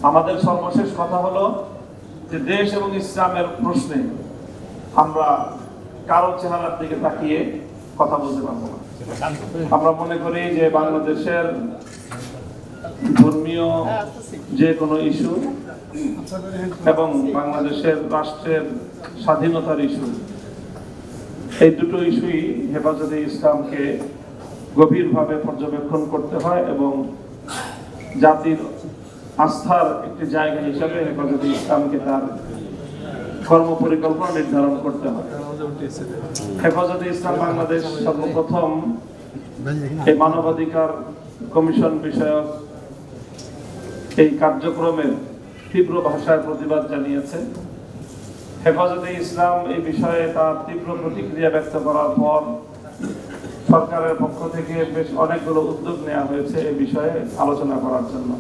আমাদের সর্বশেষ কথা হলো যে দেশ এবং ইসলামের প্রশ্নে আমরা কারো চেহারার দিকে তাকিয়ে কথা বলতে পারবো না। আমরা মনে করি যে বাংলাদেশের ধর্মীয় যে কোনো ইস্যু এবং বাংলাদেশের রাষ্ট্রের স্বাধীনতার ইস্যু, এই দুটো ইস্যুই হেফাজতে ইসলামকে গভীরভাবে পর্যবেক্ষণ করতে হয় এবং জাতির আস্থার একটি জায়গা হিসাবে হেফাজতে ইসলামকে তার কর্মপরিকল্পনা নির্ধারণ করতে হয়। হেফাজতে ইসলাম বাংলাদেশ সর্বপ্রথম এই মানবাধিকার কমিশন বিষয়ক এই কার্যক্রমের তীব্র ভাষায় প্রতিবাদ জানিয়েছে। হেফাজতে ইসলাম এই বিষয়ে তার তীব্র প্রতিক্রিয়া ব্যক্ত করার পর সরকারের পক্ষ থেকে বেশ অনেকগুলো উদ্যোগ নেওয়া হয়েছে এই বিষয়ে আলোচনা করার জন্য।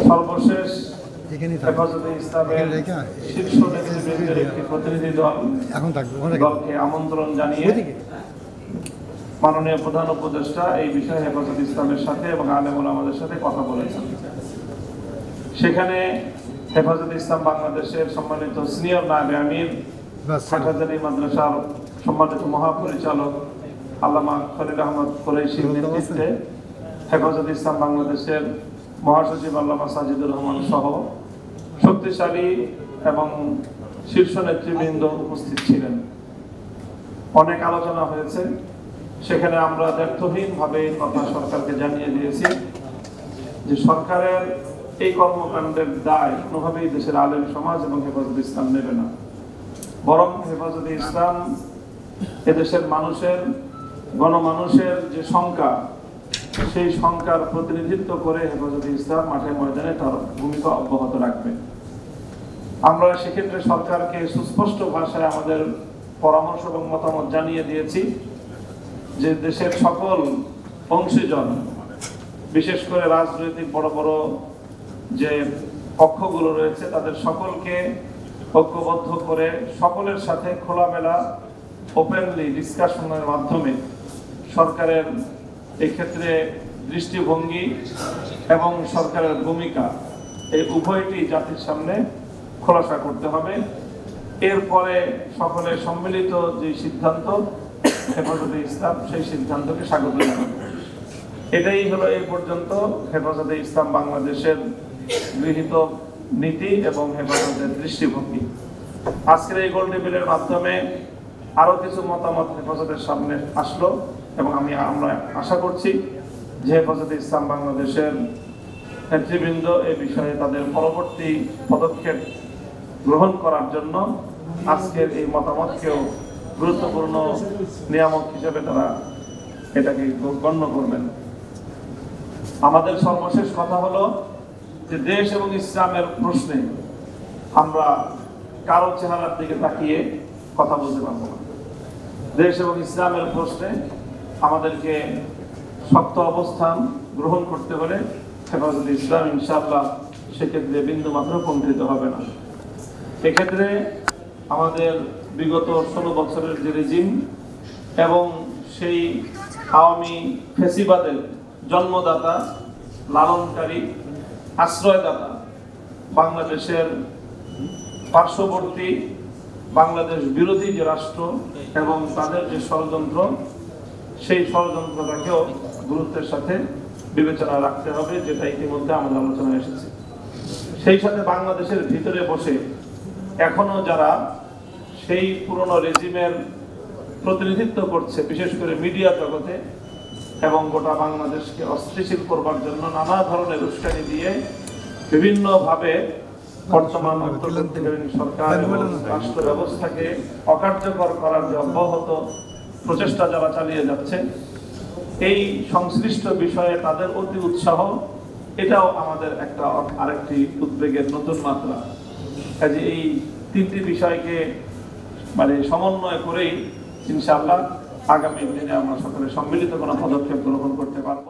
সর্বশেষ হেফাজতে ইসলামের শীর্ষ নেতৃবৃন্দের একটি প্রতিনিধি দলকে আমন্ত্রণ জানিয়ে মাননীয় প্রধান উপদেষ্টা এই বিষয়ে হেফাজতে ইসলামের সাথে এবং আলেম ওলামাদের সাথে কথা বলেছেন। সেখানে হেফাজতে ইসলাম বাংলাদেশের সম্মানিত সিনিয়র নায়েবে আমির হাটহাজারী মাদ্রাসার সম্মানিত মহাপরিচালক আল্লামা খলিল আহমদ কুরাইশির নেতৃত্বে হেফাজতে ইসলাম বাংলাদেশের মহাসচিব আল্লামা সাজিদুর রহমান সহ শক্তিশালী এবং শীর্ষ নেতৃবৃন্দ উপস্থিত ছিলেন। অনেক আলোচনা হয়েছে। সেখানে আমরা দ্ব্যর্থহীনভাবে কথা সরকারকে জানিয়ে দিয়েছি যে সরকারের এই কর্মকাণ্ডের দায় কোনোভাবেই দেশের আলেম সমাজ এবং হেফাজতে ইসলাম নেবে না, বরং হেফাজতে ইসলাম এদেশের মানুষের গণমানুষের যে সংখ্যা, সেই সংখ্যার প্রতিনিধিত্ব করে হেফাজতে ইসলাম মাঠে ময়দানে তার ভূমিকা অব্যাহত রাখবে। আমরা সেক্ষেত্রে সরকারকে সুস্পষ্ট ভাষায় আমাদের পরামর্শ এবং মতামত জানিয়ে দিয়েছি যে দেশের সকল অংশীজন, বিশেষ করে রাজনৈতিক বড় বড় যে পক্ষগুলো রয়েছে, তাদের সকলকে ঐক্যবদ্ধ করে সকলের সাথে খোলামেলা ওপেনলি ডিসকাশনের মাধ্যমে সরকারের এই ক্ষেত্রে দৃষ্টিভঙ্গি এবং সরকারের ভূমিকা এই উভয়টি জাতির সামনে খোলাসা করতে হবে। এরপরে সকলের সম্মিলিত যে সিদ্ধান্ত হেফাজতে ইসলাম, সেই সিদ্ধান্তকে স্বাগত জানাবে। এটাই হলো এই পর্যন্ত হেফাজতে ইসলাম বাংলাদেশের গৃহীত নীতি এবং হেফাজতের দৃষ্টিভঙ্গি। আজকের এই গোল টেবিলের মাধ্যমে আরো কিছু মতামত হেফাজতের সামনে আসলো এবং আমরা আশা করছি যে হেফাজতে ইসলাম বাংলাদেশের নেতৃবৃন্দ এ বিষয়ে তাদের পরবর্তী পদক্ষেপ গ্রহণ করার জন্য আজকের এই মতামতকেও গুরুত্বপূর্ণ নিয়ামক হিসেবে তারা এটাকে গণ্য করবেন। আমাদের সর্বশেষ কথা হলো যে দেশ এবং ইসলামের প্রশ্নে আমরা কারো চেহারার দিকে তাকিয়ে কথা বলতে পারবো না। দেশ এবং ইসলামের প্রশ্নে আমাদেরকে শক্ত অবস্থান গ্রহণ করতে হলে হেফাজতে ইসলাম ইনশাআল্লাহ সেক্ষেত্রে বিন্দু মাত্র কুণ্ঠিত হবে না। এক্ষেত্রে আমাদের বিগত 16 বছরের যে রেজিম এবং সেই আওয়ামী ফেসিবাদের জন্মদাতা, লালনকারী, আশ্রয়দাতা বাংলাদেশের পার্শ্ববর্তী বাংলাদেশ বিরোধী যে রাষ্ট্র এবং তাদের যে ষড়যন্ত্র, সেই ষড়যন্ত্রটাকেও গুরুত্বের সাথে বিবেচনা রাখতে হবে, যেটা ইতিমধ্যে আমাদের আলোচনায় এসেছে। সেই সাথে বাংলাদেশের ভিতরে বসে এখনো যারা সেই পুরনো রেজিমের প্রতিনিধিত্ব করছে, বিশেষ করে মিডিয়া জগতে, এবং গোটা বাংলাদেশকে অস্থিতিশীল করবার জন্য নানা ধরনের উস্কানি দিয়ে বিভিন্নভাবে বর্তমান অন্তর্বর্তীকালীন সরকার এবং রাষ্ট্র ব্যবস্থাকে অকার্যকর করার যে অব্যাহত প্রচেষ্টা যারা চালিয়ে যাচ্ছে, এই সংশ্লিষ্ট বিষয়ে তাদের অতি উৎসাহ, এটাও আমাদের একটা আরেকটি উদ্বেগের নতুন মাত্রা। কাজে এই তিনটি বিষয়কে সমন্বয় করেই ইনশাআল্লাহ আগামী দিনে আমরা সকলে সম্মিলিত কোনো পদক্ষেপ গ্রহণ করতে পারবো।